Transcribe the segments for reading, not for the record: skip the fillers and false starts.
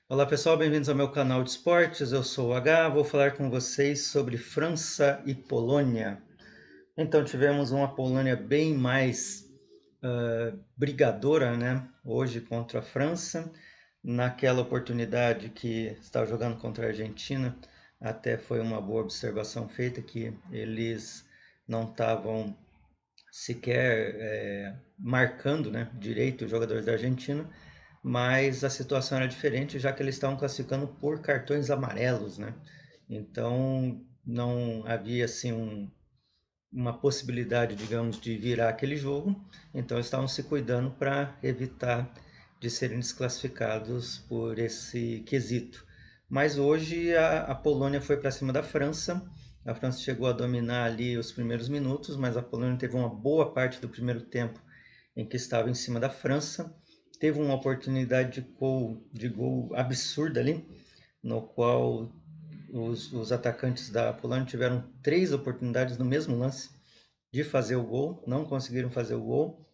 Olá pessoal, bem-vindos ao meu canal de esportes. Eu sou o H, vou falar com vocês sobre França e Polônia. Então tivemos uma Polônia bem mais brigadora, né? Hoje contra a França. Naquela oportunidade que estava jogando contra a Argentina, até foi uma boa observação feita que eles não estavam sequer marcando, né, direito os jogadores da Argentina, mas a situação era diferente, já que eles estavam classificando por cartões amarelos, né? Então não havia assim uma possibilidade, digamos, de virar aquele jogo. Então eles estavam se cuidando para evitar de serem desclassificados por esse quesito. Mas hoje a Polônia foi para cima da França. A França chegou a dominar ali os primeiros minutos, mas a Polônia teve uma boa parte do primeiro tempo em que estava em cima da França. Teve uma oportunidade de gol absurda ali, no qual os atacantes da Polônia tiveram três oportunidades no mesmo lance de fazer o gol, não conseguiram fazer o gol.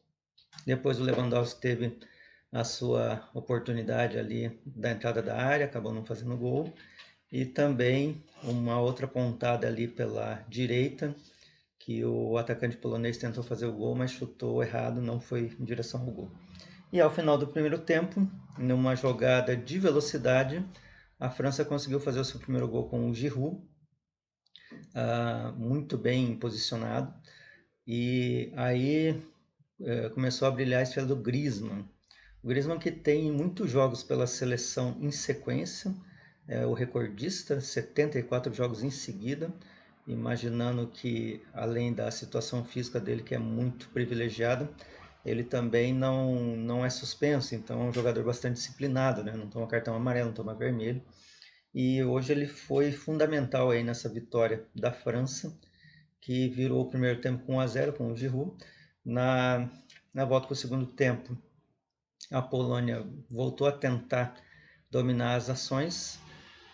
Depois o Lewandowski teve a sua oportunidade ali da entrada da área, acabou não fazendo gol. E também uma outra pontada ali pela direita, que o atacante polonês tentou fazer o gol, mas chutou errado, não foi em direção ao gol. E ao final do primeiro tempo, numa jogada de velocidade, a França conseguiu fazer o seu primeiro gol com o Giroud, muito bem posicionado. E aí começou a brilhar a estrela do Griezmann. O Griezmann que tem muitos jogos pela seleção em sequência, é o recordista, 74 jogos em seguida, imaginando que além da situação física dele que é muito privilegiada, ele também não é suspenso, então é um jogador bastante disciplinado, né? Não toma cartão amarelo, não toma vermelho. E hoje ele foi fundamental aí nessa vitória da França, que virou o primeiro tempo com 1 a 0 com o Giroud. Na volta para o segundo tempo, a Polônia voltou a tentar dominar as ações,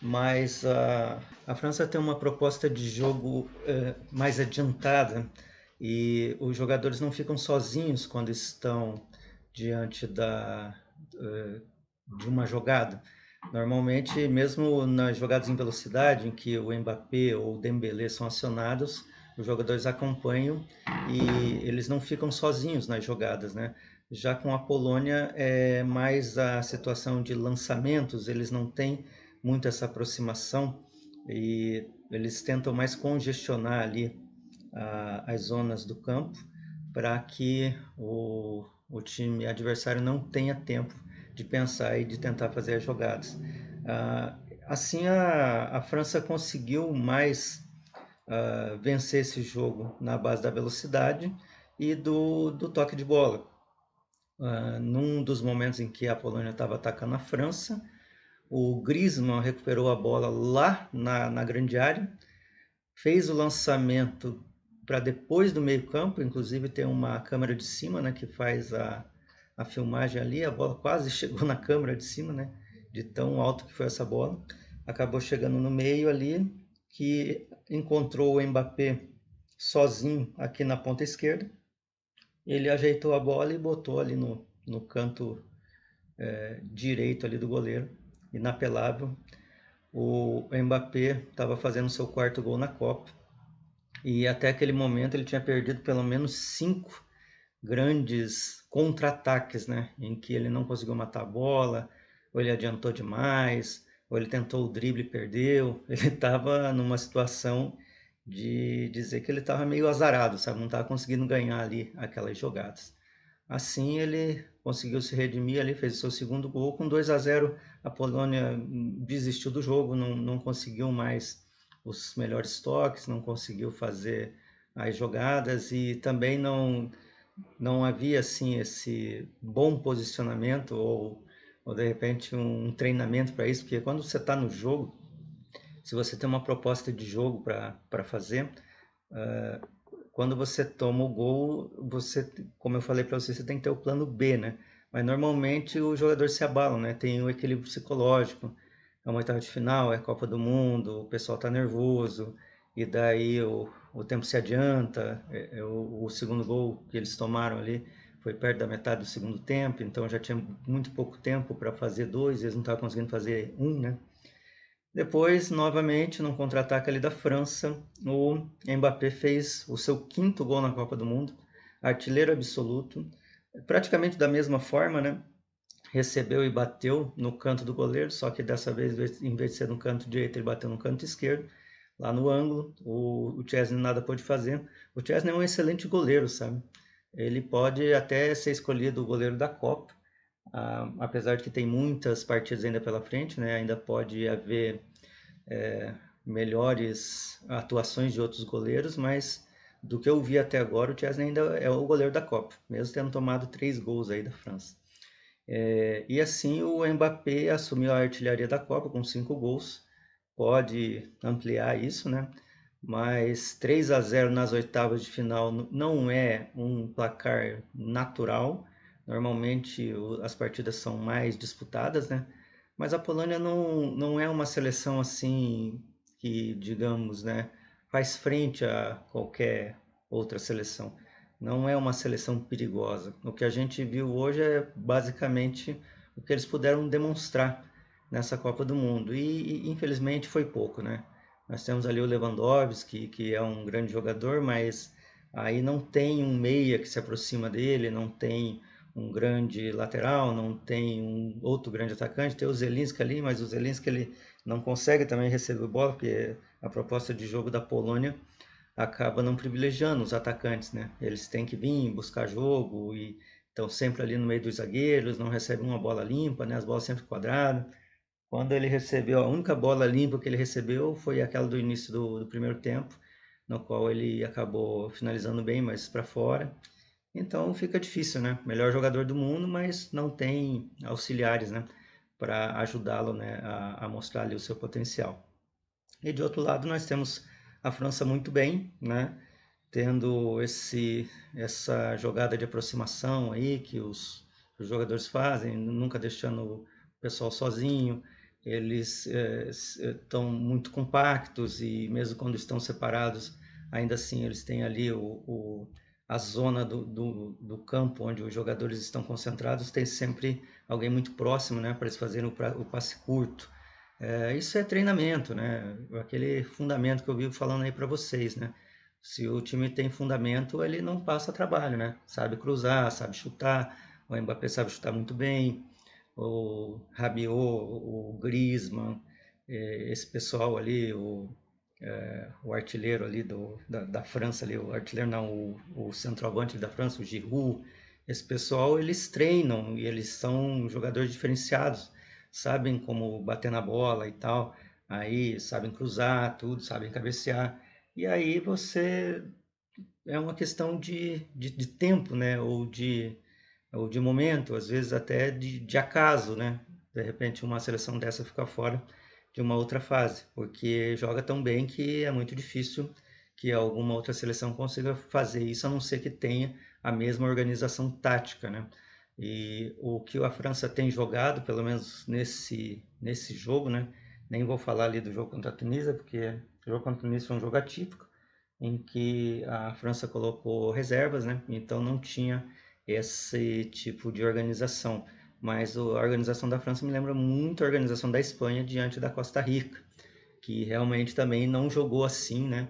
mas a França tem uma proposta de jogo mais adiantada e os jogadores não ficam sozinhos quando estão diante de uma jogada. Normalmente, mesmo nas jogadas em velocidade, em que o Mbappé ou o Dembélé são acionados, os jogadores acompanham e eles não ficam sozinhos nas jogadas, né? Já com a Polônia é mais a situação de lançamentos, eles não têm muito essa aproximação e eles tentam mais congestionar ali as zonas do campo para que o time adversário não tenha tempo de pensar e de tentar fazer as jogadas. Assim, a França conseguiu mais vencer esse jogo na base da velocidade e do toque de bola. Num dos momentos em que a Polônia estava atacando a França, o Griezmann recuperou a bola lá na grande área, fez o lançamento para depois do meio-campo, inclusive tem uma câmera de cima, né, que faz a filmagem ali, a bola quase chegou na câmera de cima, né, de tão alto que foi essa bola. Acabou chegando no meio ali, que encontrou o Mbappé sozinho aqui na ponta esquerda. Ele ajeitou a bola e botou ali no canto direito ali do goleiro, inapelável. O Mbappé estava fazendo seu quarto gol na Copa e até aquele momento ele tinha perdido pelo menos 5 grandes contra-ataques, né? Em que ele não conseguiu matar a bola, ou ele adiantou demais, ou ele tentou o drible e perdeu. Ele estava numa situação de dizer que ele estava meio azarado, sabe? Não estava conseguindo ganhar ali aquelas jogadas. Assim ele conseguiu se redimir ali, fez o seu segundo gol. Com 2 a 0 a Polônia desistiu do jogo, não conseguiu mais os melhores toques, não conseguiu fazer as jogadas e também não havia assim esse bom posicionamento ou de repente um treinamento para isso, porque quando você está no jogo, se você tem uma proposta de jogo para fazer, quando você toma o gol, você, como eu falei para você, você tem que ter o plano B, né? Mas normalmente o jogador se abala, né? Tem o equilíbrio psicológico, é uma oitava de final, é Copa do Mundo, o pessoal tá nervoso, e daí o tempo se adianta, o segundo gol que eles tomaram ali foi perto da metade do segundo tempo, então já tinha muito pouco tempo para fazer dois, eles não estavam conseguindo fazer um, né? Depois, novamente, num contra-ataque ali da França, o Mbappé fez o seu quinto gol na Copa do Mundo, artilheiro absoluto, praticamente da mesma forma, né? Recebeu e bateu no canto do goleiro, só que dessa vez, em vez de ser no canto direito, ele bateu no canto esquerdo, lá no ângulo. O Chesney nada pôde fazer. O Chesney é um excelente goleiro, sabe? Ele pode até ser escolhido o goleiro da Copa, apesar de que tem muitas partidas ainda pela frente, né? Ainda pode haver melhores atuações de outros goleiros, mas do que eu vi até agora, o Chesney ainda é o goleiro da Copa, mesmo tendo tomado 3 gols aí da França. E assim o Mbappé assumiu a artilharia da Copa com 5 gols, pode ampliar isso, né? Mas 3-0 nas oitavas de final não é um placar natural. Normalmente as partidas são mais disputadas, né? Mas a Polônia não é uma seleção assim que, digamos, né, faz frente a qualquer outra seleção. Não é uma seleção perigosa. O que a gente viu hoje é basicamente o que eles puderam demonstrar nessa Copa do Mundo. E infelizmente foi pouco, né? Nós temos ali o Lewandowski, que é um grande jogador, mas aí não tem um meia que se aproxima dele, não tem um grande lateral, não tem um outro grande atacante, tem o Zelinski ali, mas o Zelinski ele não consegue também receber bola, porque a proposta de jogo da Polônia acaba não privilegiando os atacantes, né? Eles têm que vir buscar jogo e estão sempre ali no meio dos zagueiros, não recebem uma bola limpa, né? As bolas sempre quadradas. Quando ele recebeu, a única bola limpa que ele recebeu foi aquela do início do primeiro tempo, no qual ele acabou finalizando bem, mas para fora. Então fica difícil, né? Melhor jogador do mundo, mas não tem auxiliares, né? Para ajudá-lo, né? A mostrar ali o seu potencial. E de outro lado nós temos a França muito bem, né? Tendo essa jogada de aproximação aí que os jogadores fazem, nunca deixando o pessoal sozinho. Eles estão muito compactos e mesmo quando estão separados, ainda assim eles têm ali a zona do campo onde os jogadores estão concentrados, tem sempre alguém muito próximo, né, para eles fazerem o passe curto. Isso é treinamento, né? Aquele fundamento que eu vivo falando aí para vocês, né? Se o time tem fundamento, ele não passa trabalho, né? Sabe cruzar, sabe chutar. O Mbappé sabe chutar muito bem. O Rabiot, o Griezmann, esse pessoal ali, o artilheiro ali da França, ali, o artilheiro não, o centroavante da França, o Giroud. Esse pessoal, eles treinam e eles são jogadores diferenciados, sabem como bater na bola e tal, aí sabem cruzar tudo, sabem cabecear. E aí você é uma questão de tempo, né? Ou de momento, às vezes até de acaso, né? De repente uma seleção dessa fica fora de uma outra fase, porque joga tão bem que é muito difícil que alguma outra seleção consiga fazer isso, a não ser que tenha a mesma organização tática, né? E o que a França tem jogado, pelo menos nesse jogo, né? Nem vou falar ali do jogo contra a Tunísia, porque o jogo contra a Tunísia foi um jogo atípico, em que a França colocou reservas, né? Então não tinha esse tipo de organização. Mas a organização da França me lembra muito a organização da Espanha diante da Costa Rica, que realmente também não jogou assim, né?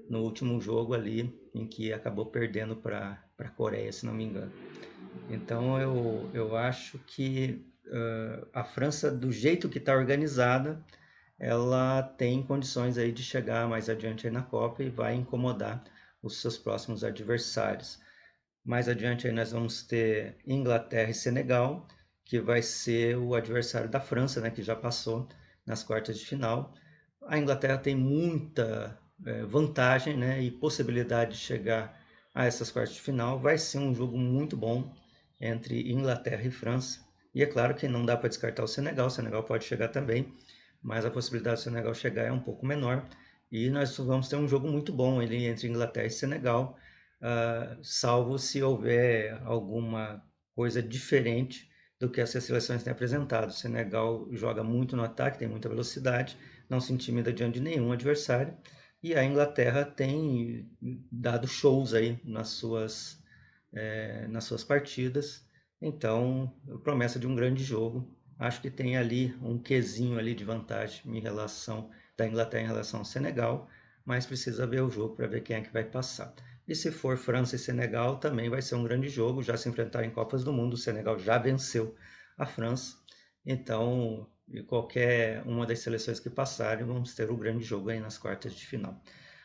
No último jogo ali, em que acabou perdendo para a Coreia, se não me engano. Então eu acho que a França, do jeito que está organizada, ela tem condições aí de chegar mais adiante aí na Copa e vai incomodar os seus próximos adversários. Mais adiante aí nós vamos ter Inglaterra e Senegal, que vai ser o adversário da França, né, que já passou nas quartas de final. A Inglaterra tem muita vantagem, né, e possibilidade de chegar a essas quartas de final. Vai ser um jogo muito bom entre Inglaterra e França. E é claro que não dá para descartar o Senegal pode chegar também, mas a possibilidade do Senegal chegar é um pouco menor. E nós vamos ter um jogo muito bom ali entre Inglaterra e Senegal, salvo se houver alguma coisa diferente do que essas seleções têm apresentado. O Senegal joga muito no ataque, tem muita velocidade, não se intimida diante de nenhum adversário, e a Inglaterra tem dado shows aí nas suas partidas. Então, promessa de um grande jogo. Acho que tem ali um quesinho ali de vantagem em relação da Inglaterra em relação ao Senegal, mas precisa ver o jogo para ver quem é que vai passar. E se for França e Senegal, também vai ser um grande jogo, já se enfrentaram em Copas do Mundo, o Senegal já venceu a França, então qualquer uma das seleções que passarem, vamos ter o grande jogo aí nas quartas de final.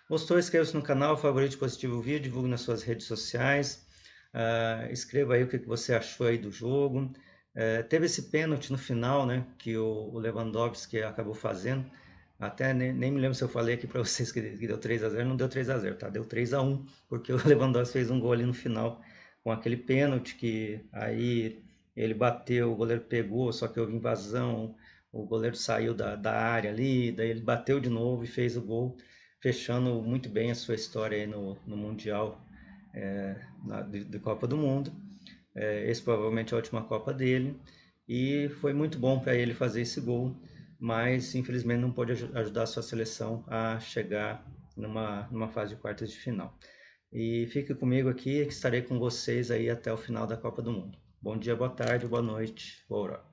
Gostou? Inscreva-se no canal, favorite, positivo o vídeo, divulgue nas suas redes sociais. Escreva aí o que você achou aí do jogo. Teve esse pênalti no final, né, que o Lewandowski acabou fazendo. Até nem me lembro se eu falei aqui para vocês que deu 3-0, não deu 3-0, tá? Deu 3-1, porque o Lewandowski fez um gol ali no final com aquele pênalti que aí ele bateu, o goleiro pegou, só que houve invasão, o goleiro saiu da área ali, daí ele bateu de novo e fez o gol, fechando muito bem a sua história aí no Mundial de Copa do Mundo. Esse provavelmente é a última Copa dele e foi muito bom para ele fazer esse gol, mas infelizmente não pôde ajudar a sua seleção a chegar numa fase de quartas de final. E fique comigo aqui que estarei com vocês aí até o final da Copa do Mundo. Bom dia, boa tarde, boa noite, boa hora.